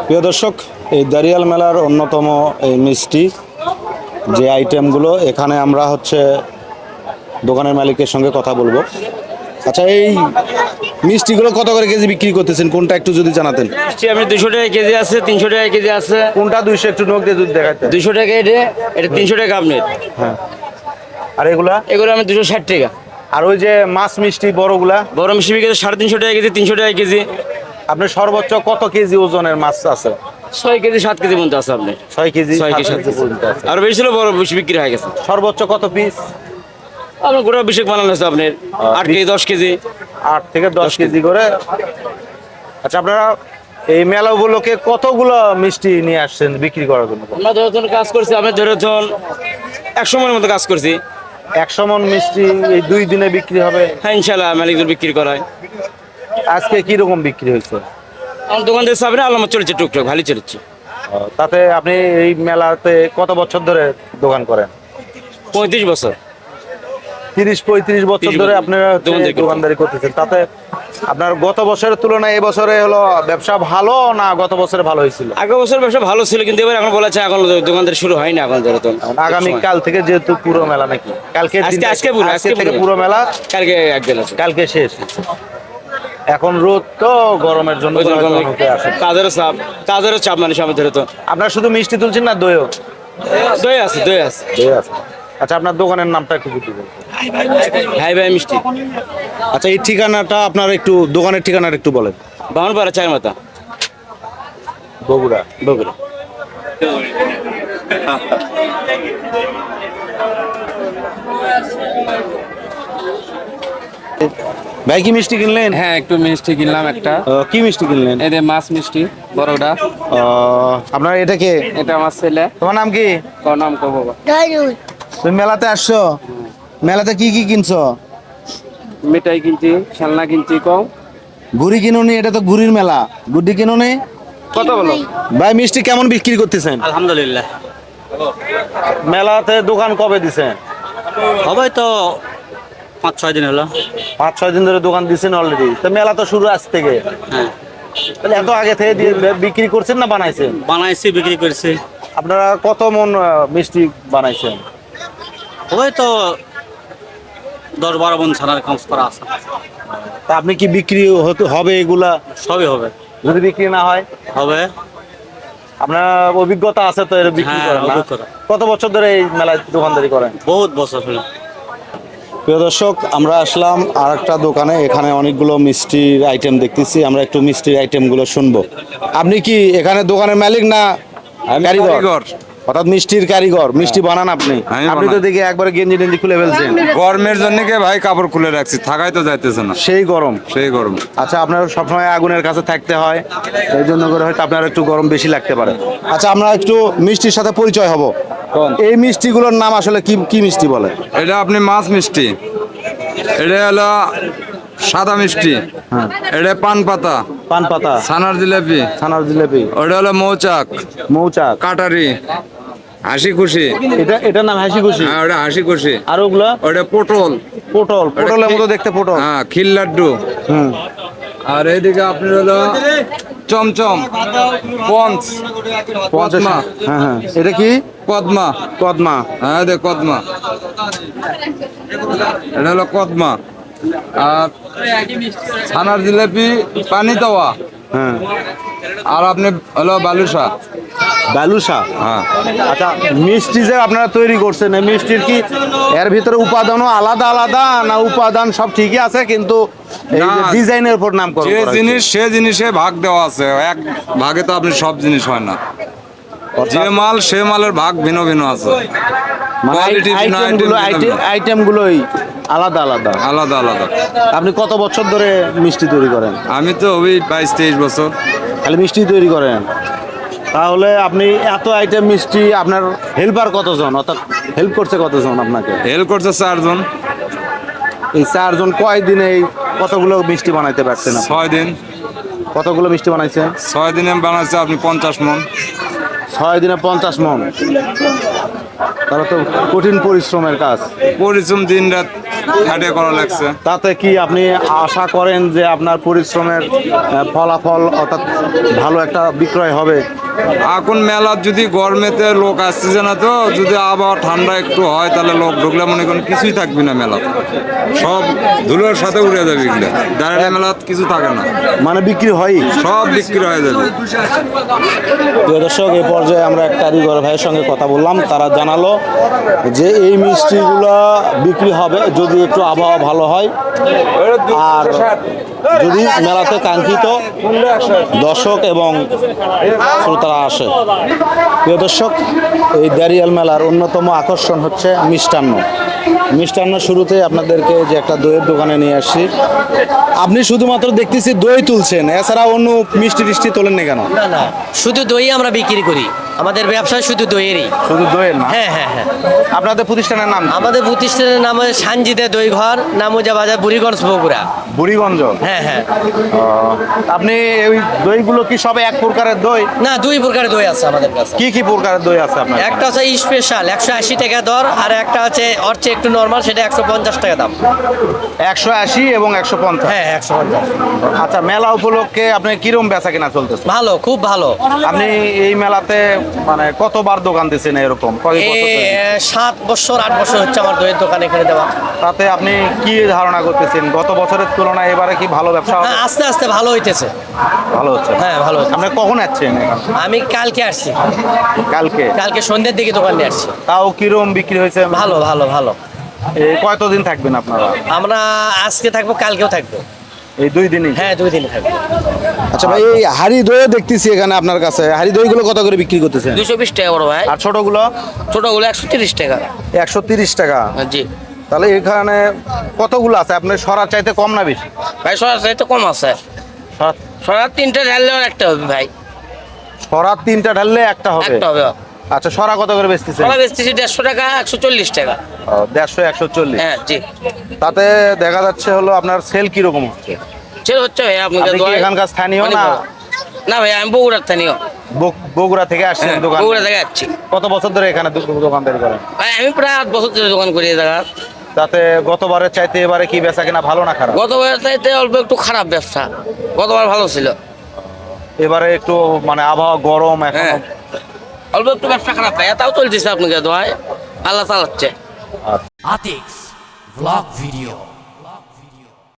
প্রিয় দর্শক, এই দারিয়াল মেলার অন্যতম এই মিষ্টি যে আইটেমগুলো এখানে আমরা দোকানের মালিকের সঙ্গে কথা বলবো। আচ্ছা, এই মিষ্টিগুলো কত করে কেজি বিক্রি করতেছেন, কোনটা একটু যদি জানাতেন। মিষ্টি আমি 200 টাকা কেজি আছে, 300 টাকা কেজি আছে। কোনটা 200 একটু নখ দিয়ে যদি দেখাতেন। 200 টাকা এটা 300 টাকা আপনার। হ্যাঁ, আর এগুলো আমি 260 টাকা। আর ওই যে মাছ মিষ্টি বড়গুলা বড় মিষ্টি বিক্রি 350 টাকা কেজি, 300 টাকা কেজি। আপনার সর্বোচ্চ কত কেজি ওজনের মাছ আছে? 6 কেজি 7 কেজি পর্যন্ত আছে আপনার। 6 কেজি 6 কেজি 7 কেজি আর বেশি ছিল, বড় বেশি বিক্রি হয়ে গেছে। সর্বোচ্চ কত পিস? আপনার গোটা বিশেক বানানো আছে আপনার 8 কেজি 10 কেজি 8 থেকে 10 কেজি করে। আচ্ছা, আপনারা এই মেলা উপলক্ষে কতগুলো মিষ্টি নিয়ে আসছেন বিক্রি করার জন্য? আমরা ধরে কাজ করছি, আমি ধরে 100 মনের মতো কাজ করছি। 100 মন মিষ্টি এই 2 দিনে বিক্রি হবে? হ্যাঁ, ইনশাল্লাহ মালিকদের বিক্রি করায়। আজকে কি রকম বিক্রি হয়েছে? আমার দোকান থেকে সামনে আলামত চলেছে, টুকটাক ভালো চলেছে। তাতে আপনি এই মেলাতে কত বছর ধরে দোকান করেন? 35 বছর। 30-35 বছর ধরে আপনারা দোকানদারি করতেছেন। তাতে আপনার গত বছরের তুলনায় এই বছরে ব্যবসা ভালো না গত বছরে ভালো হয়েছিল? আগের বছর ব্যবসা ভালো ছিল, কিন্তু এবার এখন বলেছে এখন দোকানদারি শুরু হয়নি এখন ধরে। তো আগামী কাল থেকে যেহেতু পুরো মেলা নাকি কালকে আজকে থেকে পুরো মেলা, কালকে একদিন আছে, কালকে শেষ। এখন রোদ তো গরমের জন্য কাজেরও চাপ মানে সামনে ধরে। তো আপনার শুধু মিষ্টি তুলছেন না দইও? দই আছে, দই আছে। আচ্ছা, আপনার দোকানের নামটা একটু যদি বলতেন। হাই ভাই মিষ্টি। আচ্ছা, এই ঠিকানাটা আপনার একটু, দোকানের ঠিকানাটা একটু বলেন। বামনপাড়া চারমাথা, বগুড়া। বগুড়া। ভাই, কি মিষ্টি কিনলেন? হ্যাঁ, একটু মিষ্টি কিনলাম একটা। কি মিষ্টি কিনলেন? এই যে মাছ মিষ্টি বড়টা। আপনার এটা কে? এটা আমার ছেলে। তোমার নাম কি? তোর নাম কো বাবা? তুমি মেলাতে আসছো? মেলাতে কি কি কিনছো? মিঠাই কিনছি, খেলনা কিনছি। কম ঘুড়ি কিনুনি? এটা তো ঘুড়ির মেলা, গুড্ডি কিনুনি? কত বলো ভাই, মিষ্টি কেমন বিক্রি করতেছেন? আলহামদুলিল্লাহ। মেলাতে দোকান কবে দিছেন? হবে তো 5-6 দিন হলো। 5-6 দিন ধরে দোকান দিছেন অলরেডি? তো মেলা তো শুরু আজ থেকে। হ্যাঁ, তাহলে এত আগে থেকে বিক্রি করছেন না বানাইছেন? বানাইছি, বিক্রি করছি। আপনারা কত মন মিষ্টি বানাইছেন? ওই তো 10-12 মণ ছানার কাজ করা আছে। তা আপনি কি বিক্রি হবে এগুলা? সবই হবে। যদি বিক্রি না হয়? হবে। আপনার অভিজ্ঞতা আছে তো এর বিক্রি হ্যাঁ, করেন না? অভিজ্ঞতা। কত বছর ধরে এই মেলায় দোকানদারি করেন? বহুত বছর হলো। প্রিয় দর্শক, আমরা আসলাম আর একটা দোকানে। এখানে অনেকগুলো মিষ্টির আইটেম দেখতেছি, আমরা একটু মিষ্টির আইটেমগুলো শুনবো। আপনি কি এখানে দোকানের মালিক না কারিগর? অর্থাৎ মিষ্টির কারিগর, মিষ্টি বানান আপনি? আপনি তো দেখি একবারে গেঞ্জি টেঞ্জি খুলে ফেলছেন। গরমের জন্য কে ভাই কাপড় খুলে রাখছি, থাকাই তো যাইতেছে না, সেই গরম। সেই গরম। আচ্ছা, আপনার সবসময় আগুনের কাছে থাকতে হয়, এই জন্য করে হয়তো আপনার একটু গরম বেশি লাগতে পারে। আচ্ছা, আমরা একটু মিষ্টির সাথে পরিচয় হব। এই মিষ্টিগুলোর নাম আসলে কি কি মিষ্টি বলে? এটা আপনি মাছ মিষ্টি, এটা হলো সাদা মিষ্টি, এটা পান পাতা, পান পাতা, ছানার জিলাপি, ছানার জিলাপি, ওটা হলো মৌচাক, মৌচাক, কাটারি, হাসি খুশি। এটার নাম হাসি খুশি? হ্যাঁ, ওটা হাসি খুশি। আর ওগুলা? ওটা পটল, পটল, পটলের মতো দেখতে পটল। হ্যাঁ, খিল লাড্ডু। হুম। আর এইদিকে আপনার হলো চমচম, পঞ্চ, পদ্মা। হ্যাঁ হ্যাঁ, এটা কি? কদমা, কদমা। হ্যাঁ দেখ কদমা, এটা হলো কদমা। আর ছানার জিলাপি পানি দেওয়া। হ্যাঁ। আর আপনি হলো বালুশা। বালুশা? হ্যাঁ। আচ্ছা, মিষ্টি যে আপনারা তৈরি করছেন, এই মিষ্টির কি এর ভিতরে উপাদানও আলাদা আলাদা, না উপাদান সব ঠিকই আছে কিন্তু ডিজাইনের উপর নামকরণ যে করা হয়েছে? জিনিস সে জিনিসে ভাগ দেওয়া আছে, এক ভাগে তো আপনি সব জিনিস হয় না। যে মাল সে মালের ভাগ ভিন্ন ভিন্ন আছে, মানে কোয়ালিটি ভিন্ন, আইটেমগুলোই আলাদা আলাদা আলাদা আলাদা। আপনি কত বছর ধরে মিষ্টি তৈরি করেন? আমি তো ওই 22-23 বছর। খালি মিষ্টি তৈরি করেন? তাহলে আপনি এত আইটেম মিষ্টি, আপনার হেল্পার কতজন, অর্থাৎ হেল্প করছে কতজন আপনাকে? হেল্প করছে 4 জন। এই 4 জন কয় দিনে এই কতগুলো মিষ্টি বানাইতে পারছেন আপনি? 6 দিন। কতগুলো মিষ্টি বানাইছেন? 6 দিনে বানাচ্ছে আপনি 50 মণ। 6 দিনে 50 মণ? তাহলে তো কঠিন পরিশ্রমের কাজ। পরিশ্রম দিন রাত খাটে করা লাগছে। তাতে কি আপনি আশা করেন যে আপনার পরিশ্রমের ফলাফল অর্থাৎ ভালো একটা বিক্রয় হবে? এখন মেলার যদি গরমেতে লোক আসতেছে না, তো যদি আবহাওয়া ঠান্ডা একটু হয় তাহলে লোক ঢুকলে মনে করেন কিছুই থাকবে না মেলা, সব ধুলোর সাথে উড়ে যাবে এগুলো। দাঁড়ালে মেলাত কিছু থাকে না, মানে বিক্রি হয়? সব বিক্রি হয়ে যাবে। প্রিয় দর্শক, এই পর্যায়ে আমরা এক কারিগর ভাইয়ের সঙ্গে কথা বললাম। তারা জানালো যে এই মিষ্টিগুলো বিক্রি হবে যদি একটু আবহাওয়া ভালো হয় আর যদি মেলাতে কাঙ্ক্ষিত দর্শক এবং শ্রোতারা আসে। প্রিয় দর্শক, এই দাঁড়িয়াল মেলার অন্যতম আকর্ষণ হচ্ছে মিষ্টান্ন। মিষ্টান্ন শুরুতে আপনাদেরকে যে একটা দইয়ের দোকানে নিয়ে আসছি। আপনি শুধুমাত্র দেখতেছি দই তুলছেন, এছাড়া অন্য মিষ্টি টিষ্টি তোলেন না কেন? না না, শুধু দই আমরা বিক্রি করি, আমাদের ব্যবসা শুধু দইয়েরই। শুধু দইয়ের না? হ্যাঁ হ্যাঁ হ্যাঁ। আপনাদের প্রতিষ্ঠানের নাম কি? আমাদের প্রতিষ্ঠানের নাম হচ্ছে সানজিদে দই ঘর, নামুজা বাজার, বুড়িগঞ্জ, বগুড়া। বুড়িগঞ্জ? হ্যাঁ হ্যাঁ। আপনি ওই দইগুলো কি সব এক প্রকারের দই? না, দুই প্রকারের দই আছে আমাদের কাছে। কি কি প্রকারের দই আছে আপনার? একটা হচ্ছে স্পেশাল 180 টাকা দর, আর একটা হচ্ছে ওর চেয়ে একটু নর্মাল, সেটা 150 টাকা দাম। 180 এবং 150? হ্যাঁ 150। আচ্ছা, মেলা উপলক্ষে আপনি কিরম বেচা কিনা চলতেছে? ভালো, খুব ভালো। আপনি এই মেলাতে মানে কতবার দোকান দিচ্ছেন এরকম? কয় বছর ধরে? 7 বছর 8 বছর হচ্ছে আমার দইয়ের দোকান এখানে দেওয়া। তাতে আপনি কি ধারণা করতেছেন গত বছরের তুলনায় এবারে কি ভালো ব্যবসা হবে? হ্যাঁ, আস্তে আস্তে ভালো হইতেছে। ভালো হচ্ছে? হ্যাঁ ভালো হচ্ছে। আপনি কখন আসছেন এখানে? আমি কালকে আসছি, কালকে সন্ধ্যের দিকে দোকান নিয়ে আসছি। তাও কিরম বিক্রি হয়েছে? ভালো ভালো ভালো। এই কতদিন থাকবেন আপনারা? আমরা আজকে থাকবো, কালকেও থাকবো। এই 2 দিনই? হ্যাঁ 2 দিন থাকবো। আচ্ছা ভাই, এই হাড়ি দই দেখতেছি এখানে আপনার কাছে, হাড়ি দইগুলো কত করে বিক্রি করতেছেন? 220 টাকা বড় ভাই, আর ছোটগুলো? ছোটগুলো 130 টাকা। 130 টাকা? জি তাহলে এখানে কতগুলো আছে? আপনার সরার চাইতে কম না বেশি? ভাই, সরার চাইতে কম আছে। সরার 3টে ঢাললে একটা হবে ভাই। সরার 3টা ঢাললে একটা হবে? একটা হবে। আচ্ছা, সরা কত করে বেচতেছেন? সরা বেচতেছি 150 টাকা, 140 টাকা। 150 140? হ্যাঁ জি। তাতে দেখা যাচ্ছে হলো আপনার সেল কিরকম হচ্ছে? সেটা হচ্ছে ভাই আপনাকে আপনি কি এখানকার স্থানীয় না? না ভাই, আমি বগুড়ার স্থানীয়। বগুড়া থেকে আসছেন দোকান? বগুড়া থেকে আসছি। কত বছর ধরে এখানে দোকানদারি করেন? ভাই আমি প্রায় 8 বছর ধরে দোকান করি এই জায়গা। তাতে গতবারের চাইতে এবারে কি বেচা কিনা ভালো না খারাপ? গতবার চাইতে অল্প একটু খারাপ ব্যবসা, গতবার ভালো ছিল। এবারে একটু মানে আবহাওয়া গরম এখন। হ্যাঁ, অল্প একটু ব্যবসা খারাপ ভাই, তাও চলতেছে আপনাকে দোয়ায়, আল্লাহ চালাচ্ছে। Atix Vlog Video.